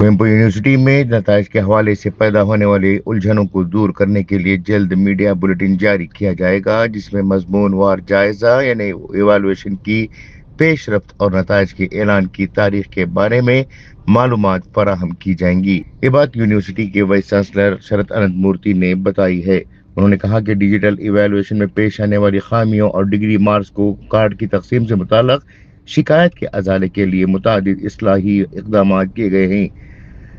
Kuvempu university में नताइज के हवाले से पैदा होने वाले उलझनों को दूर करने के लिए जल्द मीडिया बुलेटिन जारी किया जाएगा, जिसमें मजमूनवार जायजा यानी इवैल्यूएशन की पेशरफ्त और नताइज के ऐलान की तारीख के बारे में मालूमात फराहम की जाएंगी। ये बात यूनिवर्सिटी के वाइस चांसलर शरद अनंत मूर्ति ने बताई है। उन्होंने कहा कि डिजिटल इवैल्यूएशन में पेश आने वाली खामियों और डिग्री मार्क्स को कार्ड की तकसीम से मुताल्लिक शिकायत के अजाले के लिए मुतादिद इस्लाही इकदाम किए गए हैं।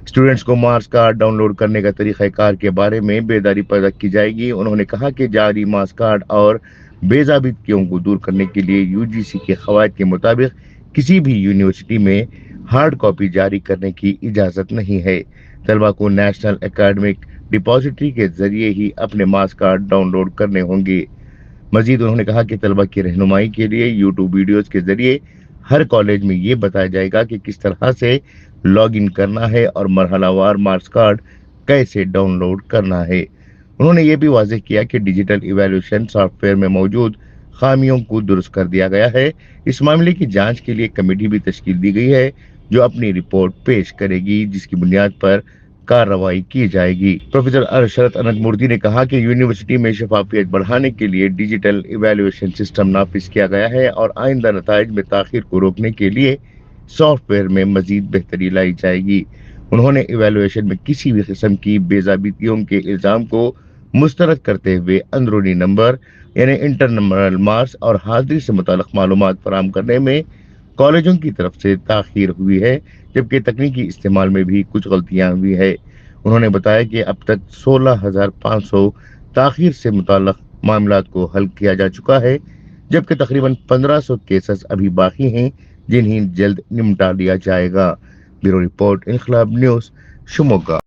स्टूडेंट्स को मार्क्स कार्ड डाउनलोड करने का तरीक़ाकार के बारे में बेदारी पैदा की जाएगी। उन्होंने कहा कि जारी मार्क्स कार्ड और बेज़ाबितियों को दूर करने के लिए यूजीसी के क़वायद के मुताबिक किसी भी यूनिवर्सिटी में हार्ड कॉपी जारी करने की इजाज़त नहीं है। तलबा को नेशनल एकेडमिक डिपॉजिटरी के जरिए ही अपने मार्क्स कार्ड डाउनलोड करने होंगे। मजीद उन्होंने कहा कि तलबा की रहनुमाई के लिए यूट्यूब वीडियोज़ के जरिए हर कॉलेज में ये बताया जाएगा कि किस तरह से लॉग इन करना है और मरहलावार मार्क्स कार्ड कैसे डाउनलोड करना है। उन्होंने ये भी वाज़ेह किया कि डिजिटल इवैल्यूएशन सॉफ्टवेयर में मौजूद खामियों को दुरुस्त कर दिया गया है। इस मामले की जांच के लिए कमेटी भी तश्कील दी गई है जो अपनी रिपोर्ट पेश करेगी, जिसकी बुनियाद पर कार्रवाई की जाएगी। प्रोफेसर शरद अनंत मूर्ति ने कहा कि यूनिवर्सिटी में शफाफियत बढ़ाने के लिए डिजिटल इवैल्यूएशन सिस्टम नाफिज किया गया है और आइंदा नताइज में ताखीर को रोकने के लिए सॉफ्टवेयर में मजीद बेहतरी लाई जाएगी। उन्होंने इवैल्यूएशन में किसी भी किस्म की बेज़ाबितियों के इल्ज़ाम को मुस्तरद करते हुए अंदरूनी नंबर यानी इंटरनल मार्क्स और हाजिरी से मुताल्लिक़ मालूमात फराहम करने में कॉलेजों की तरफ से ताखीर हुई है, जबकि तकनीकी इस्तेमाल में भी कुछ गलतियां हुई है। उन्होंने बताया कि अब तक 16,500 ताखीर से मुताल्लिक़ मामलात को हल किया जा चुका है, जबकि तकरीबन 1500 केसेस अभी बाकी हैं जिन्हें जल्द निपटा लिया जाएगा। ब्यूरो रिपोर्ट, इनकलाब न्यूज़, शिवमोग्गा।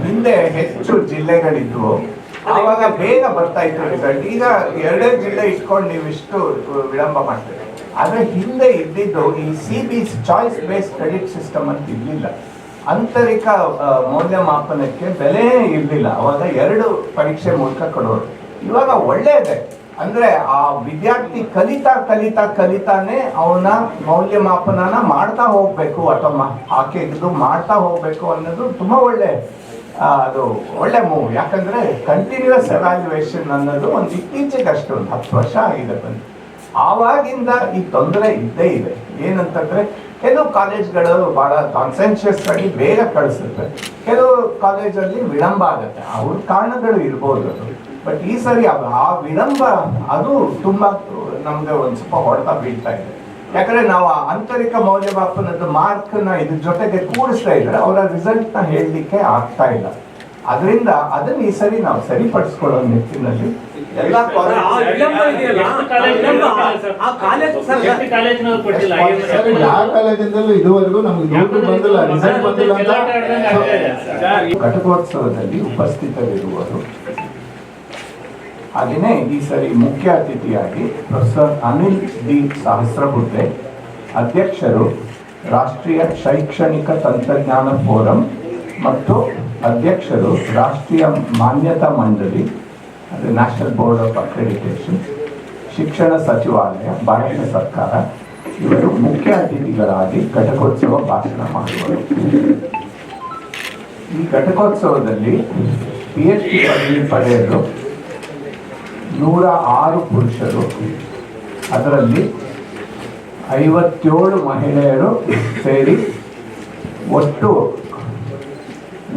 ಹಿಂದೆ ಹೆಚ್ಚು ಜಿಲ್ಲೆಗಳಿದ್ವು, ಆವಾಗ ಬೇಗ ಬರ್ತಾ ಇತ್ತು ರಿಸಲ್ಟ್. ಈಗ 2 ಜಿಲ್ಲೆ ಇಟ್ಕೊಂಡು ನೀವು ಇಷ್ಟು ವಿಳಂಬ ಮಾಡ್ತೀರಿ. ಆದರೆ ಹಿಂದೆ ಇದ್ದಿದ್ದು ಈ CB choice based credit system ಅಂತ ಇರಲಿಲ್ಲ. ಆಂತರಿಕ ಮೌಲ್ಯಮಾಪನಕ್ಕೆ ಬೆಲೆ ಇರಲಿಲ್ಲ. ಅವಾಗ 2 ಪರೀಕ್ಷೆ ಮೂಲಕ ಕೊಡೋರು. ಇವಾಗ ಒಳ್ಳೆಯದೇ. ಅಂದ್ರೆ ಆ ವಿದ್ಯಾರ್ಥಿ ಕಲಿತಾನೆ ಅವನ ಮೌಲ್ಯಮಾಪನನ ಮಾಡ್ತಾ ಹೋಗ್ಬೇಕು ಅಥವಾ ಆಕೆದು ಮಾಡ್ತಾ ಹೋಗ್ಬೇಕು ಅನ್ನೋದು ತುಂಬಾ ಅದು ಒಳ್ಳೆ ಮೂವ್. ಯಾಕಂದ್ರೆ ಕಂಟಿನ್ಯೂಸ್ ಎವ್ಯಾಲ್ಯೂಯೇಷನ್ ಅನ್ನೋದು ಒಂದು ಇತ್ತೀಚೆಗೆ ಅಷ್ಟು ಒಂದು 10 ವರ್ಷ ಆಗಿದೆ ಬಂದು. ಆವಾಗಿಂದ ಈ ತೊಂದರೆ ಇದ್ದೇ ಇದೆ. ಏನಂತಂದ್ರೆ ಕೆಲವು ಕಾಲೇಜ್ಗಳು ಬಹಳ ಕಾನ್ಸೆನ್ಷಿಯಸ್ ಆಗಿ ಬೇಗ ಕಳಿಸುತ್ತೆ, ಕೆಲವು ಕಾಲೇಜಲ್ಲಿ ವಿಳಂಬ ಆಗುತ್ತೆ. ಅವ್ರ ಕಾರಣಗಳು ಇರ್ಬೋದು. ಬಟ್ ಈ ಸರಿ ಆ ವಿಳಂಬ ಅದು ತುಂಬಾ ನಮ್ಗೆ ಒಂದ್ ಸ್ವಲ್ಪ ಹೊಡೆತ ಬೀಳ್ತಾ ಇದೆ. ಯಾಕಂದ್ರೆ ನಾವು ಆಂತರಿಕ ಮೌಲ್ಯಮಾಪನದ ಮಾರ್ಕ್ ನ ಇದ್ರ ಜೊತೆಗೆ ಕೂಡಿಸ್ತಾ ಇದ್ರೆ ಅವರ ರಿಸಲ್ಟ್ ನ ಹೇಳಲಿಕ್ಕೆ ಆಗ್ತಾ ಇಲ್ಲ. ಅದರಿಂದ ಅದನ್ನ ಈ ಸರಿ ನಾವು ಸರಿಪಡಿಸ್ಕೊಳ್ಳೋ ನಿಟ್ಟಿನಲ್ಲಿ ಎಲ್ಲ ಇದುವರೆಗೂ ನಮ್ಗೆ ಬಂದಿಲ್ಲ, ರಿಸಲ್ಟ್ ಬಂದಿಲ್ಲ ಅಂತ ಘಟಕೋತ್ಸವದಲ್ಲಿ ಉಪಸ್ಥಿತರಿರುವರು. ಹಾಗೆಯೇ ಈ ಸರಿ ಮುಖ್ಯ ಅತಿಥಿಯಾಗಿ ಪ್ರೊಫೆಸರ್ ಅನಿಲ್ ಡಿ ಸಹಸ್ರಬುದ್ಧೆ, ಅಧ್ಯಕ್ಷರು ರಾಷ್ಟ್ರೀಯ ಶೈಕ್ಷಣಿಕ ತಂತ್ರಜ್ಞಾನ ಫೋರಂ ಮತ್ತು ಅಧ್ಯಕ್ಷರು ರಾಷ್ಟ್ರೀಯ ಮಾನ್ಯತಾ ಮಂಡಳಿ, ಅದು ನ್ಯಾಷನಲ್ ಬೋರ್ಡ್ ಆಫ್ ಅಕ್ರೆಡಿಟೇಷನ್, ಶಿಕ್ಷಣ ಸಚಿವಾಲಯ, ಭಾರತ ಸರ್ಕಾರ ಇವರು ಮುಖ್ಯ ಅತಿಥಿಗಳಾಗಿ ಘಟಕೋತ್ಸವ ಭಾಷಣ ಮಾಡುವರು. ಈ ಘಟಕೋತ್ಸವದಲ್ಲಿ PhD ಪದವಿ ಪಡೆಯಲು 106 ಪುರುಷರು, ಅದರಲ್ಲಿ 57 ಮಹಿಳೆಯರು ಸೇರಿ ಒಟ್ಟು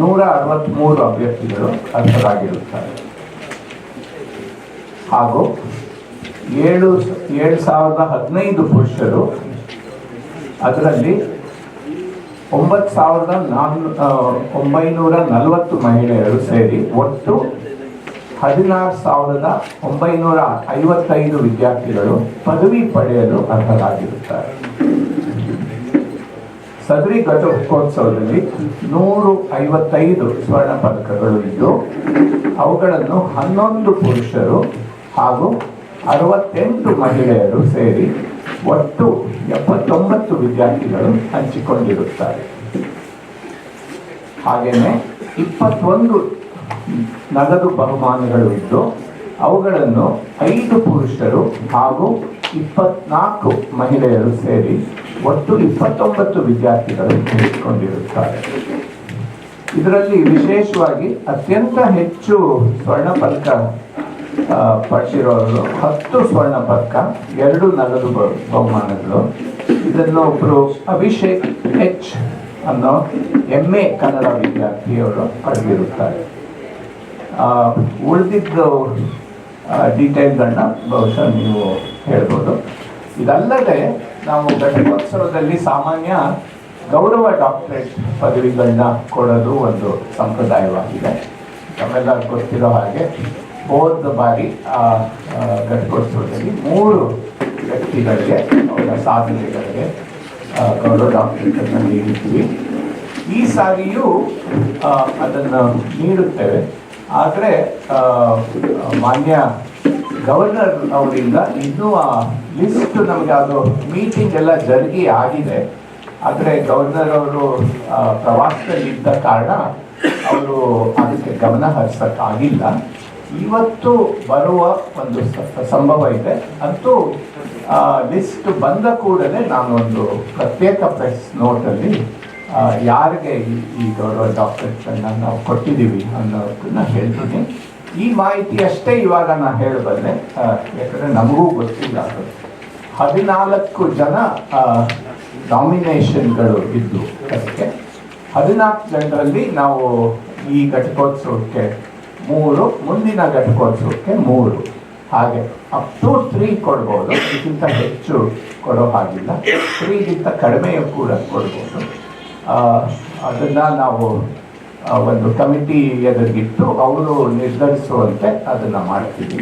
163 ಅಭ್ಯರ್ಥಿಗಳು ಅರ್ಹರಾಗಿರುತ್ತಾರೆ. ಹಾಗೂ 7,015 ಪುರುಷರು, ಅದರಲ್ಲಿ 9,940 ಮಹಿಳೆಯರು ಸೇರಿ ಒಟ್ಟು 16,955 ವಿದ್ಯಾರ್ಥಿಗಳು ಪದವಿ ಪಡೆಯಲು ಅರ್ಹರಾಗಿರುತ್ತಾರೆ. ಸದರಿ ಘಟಕೋತ್ಸವದಲ್ಲಿ 155 ಸ್ವರ್ಣ ಪದಕಗಳು ಇದ್ದು ಅವುಗಳನ್ನು 11 ಪುರುಷರು ಹಾಗೂ 68 ಮಹಿಳೆಯರು ಸೇರಿ ಒಟ್ಟು 79 ವಿದ್ಯಾರ್ಥಿಗಳು ಹಂಚಿಕೊಂಡಿರುತ್ತಾರೆ. ಹಾಗೆಯೇ 21 ನಗದು ಬಹುಮಾನಗಳು ಇದ್ದು ಅವುಗಳನ್ನು 5 ಪುರುಷರು ಹಾಗೂ 24 ಮಹಿಳೆಯರು ಸೇರಿ ಒಟ್ಟು 29 ವಿದ್ಯಾರ್ಥಿಗಳು ಹಂಚಿಕೊಂಡಿರುತ್ತಾರೆ. ಇದರಲ್ಲಿ ವಿಶೇಷವಾಗಿ ಅತ್ಯಂತ ಹೆಚ್ಚು ಸ್ವರ್ಣ ಪದಕ ಪಡೆದಿರೋರು 10 ಸ್ವರ್ಣ ಪದಕ, 2 ನಗದು ಬಹುಮಾನಗಳು. ಇದನ್ನು ಒಬ್ಬರು ಅಭಿಷೇಕ್ ಎಚ್ ಅನ್ನೋ MA ಕನ್ನಡ ವಿದ್ಯಾರ್ಥಿಯವರು ಪಡೆದಿರುತ್ತಾರೆ. ಉಳಿದಿದ್ದು ಡೀಟೇಲ್ಗಳನ್ನ ಬಹುಶಃ ನೀವು ಹೇಳ್ಬೋದು. ಇದಲ್ಲದೆ ನಾವು ಘಟಿಕೋತ್ಸವದಲ್ಲಿ ಸಾಮಾನ್ಯ ಗೌರವ ಡಾಕ್ಟರೇಟ್ ಪದವಿಗಳನ್ನ ಕೊಡೋದು ಒಂದು ಸಂಪ್ರದಾಯವಾಗಿದೆ. ನಮ್ಮೆಲ್ಲ ಗೊತ್ತಿರೋ ಹಾಗೆ ಹೋದ ಬಾರಿ ಘಟಿಕೋತ್ಸವದಲ್ಲಿ 3 ವ್ಯಕ್ತಿಗಳಿಗೆ ಅವರ ಸಾಧನೆಗಳಿಗೆ ಗೌರವ ಡಾಕ್ಟರೇಟನ್ನು ನೀಡಿದ್ವಿ. ಈ ಸಾರಿಯೂ ಅದನ್ನು ನೀಡುತ್ತೇವೆ. ಆದರೆ ಮಾನ್ಯ ಗವರ್ನರ್ ಅವರಿಂದ ಇನ್ನೂ ಆ ಲಿಸ್ಟ್ ನಮಗೆ ಅದು ಮೀಟಿಂಗ್ ಎಲ್ಲ ಜರುಗಿ ಆಗಿದೆ. ಆದರೆ ಗವರ್ನರ್ ಅವರು ಪ್ರವಾಸದಲ್ಲಿದ್ದ ಕಾರಣ ಅವರು ಅದಕ್ಕೆ ಗಮನ ಹರಿಸೋಕ್ಕಾಗಿಲ್ಲ. ಇವತ್ತು ಬರುವ ಒಂದು ಸಂಭವ ಇದೆ. ಅಂತೂ ಲಿಸ್ಟ್ ಬಂದ ಕೂಡಲೇ ನಾನು ಒಂದು ಪ್ರತ್ಯೇಕ ಪ್ರೆಸ್ ನೋಟಲ್ಲಿ ಯಾರಿಗೆ ಈ ಗೌರವ ಡಾಕ್ಟರೇಟನ್ನು ನಾವು ಕೊಟ್ಟಿದ್ದೀವಿ ಅನ್ನೋದನ್ನ ಹೇಳ್ತೀನಿ. ಈ ಮಾಹಿತಿ ಅಷ್ಟೇ ಇವಾಗ ನಾನು ಹೇಳಬಲ್ಲೆ, ಯಾಕಂದರೆ ನಮಗೂ ಗೊತ್ತಿಲ್ಲ. 14 ಜನ ನಾಮಿನೇಷನ್ಗಳು ಇದ್ದು ಅದಕ್ಕೆ 14 ಜನರಲ್ಲಿ ನಾವು ಈ ಘಟಿಕೋತ್ಸವಕ್ಕೆ 3, ಮುಂದಿನ ಘಟಿಕೋತ್ಸವಕ್ಕೆ 3, ಹಾಗೆ ಅಪ್ ಟು 3 ಕೊಡ್ಬೋದು. ಇದಕ್ಕಿಂತ ಹೆಚ್ಚು ಕೊಡೋ ಹಾಗಿಲ್ಲ. 3ಗಿಂತ ಕಡಿಮೆಯೂ ಕೂಡ ಕೊಡ್ಬೋದು. ಅದನ್ನು ನಾವು ಒಂದು ಕಮಿಟಿ ಎದುರಿಗಿಟ್ಟು ಅವರು ನಿರ್ಧರಿಸುವಂತೆ ಅದನ್ನು ಮಾಡ್ತೀವಿ.